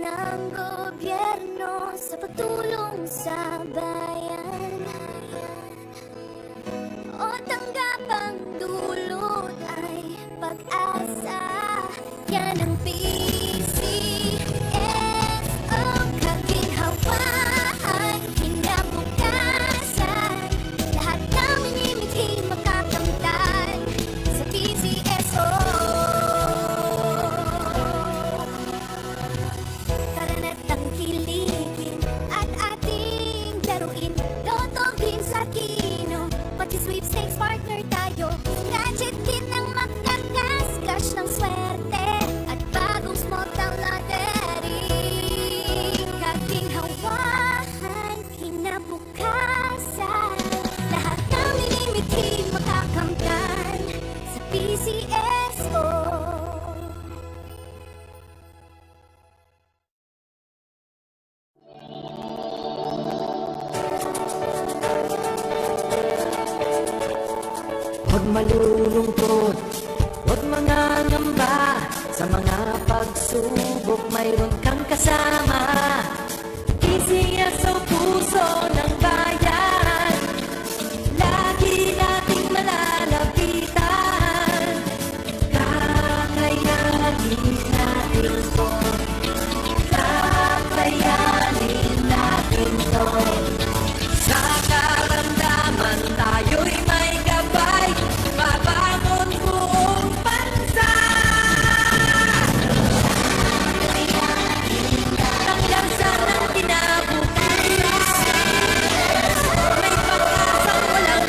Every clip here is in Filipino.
ng gobyerno sa pagtulong sa bayan, o tanggap ang dulot ay pag-asa. Yan ang PCSO, kaginhawaan, kinabukasan. Lahat ng minimiting makakamtan sa PCSO. Tara tangkilikin at ating laruin. Loto, games at kino, pati sweepstakes partner tayo. Gadget din ang makagasgas ng swerte at bagong small town lottery. Kaginhawahan, kinabukasan. Lahat ng minimiting makakamtan sa PCSO. Huwag malulungkot, huwag mangangamba. Sa mga pagsubok mayroon kang kasama. PCSO, puso ng bayan, lagi nating malalapitan. Kakayanin natin to, kakayanin natin to. Sa karamdaman tayo'y may gabay, babangon buong bansa. Tanglansan ng kinabukasan, may pag-asang walang.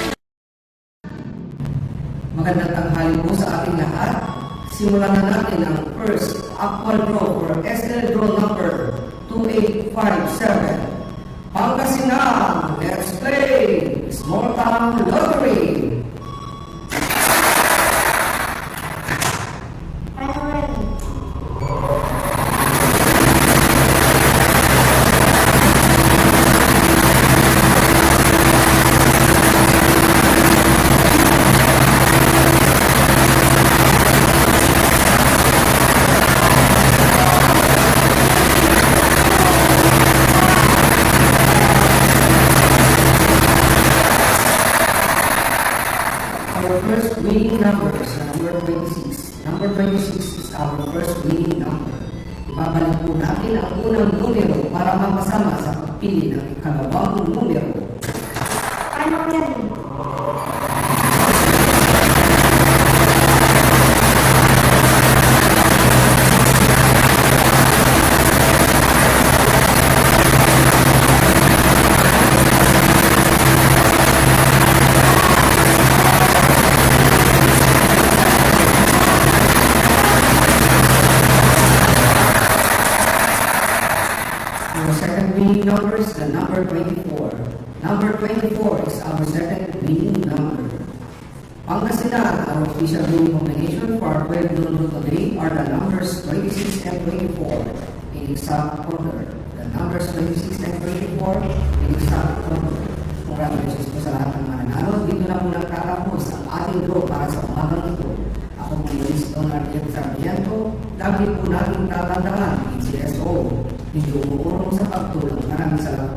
Magandang tanghali po sa ating lahat. Simulan na natin ang first actual draw for SL draw number 2857. Pangasinan, let's play Small Town Lottery. Our first winning number is number 26. Number 26 is our first winning number. Ibabalik po natin ang unang numero para mapasama sa pagpili ng ikalawang numero. Ano yan? Our second winning number is the number 24. Number 24 is our second winning number. Pangasinan, our official winning combination for our 12 Lotto today are the numbers 26 and 24 in exact order. The numbers 26 and 24 in exact order. Congratulations po sa lahat ng mananalo. Dito na po nagtatapos ang ating draw para sa umagang ito. Ako po yung Donald M. Sarmiento. Lagi po natin tatandaan, PCSO. Medyo umuurong sa pagtulong. Maraming salamat.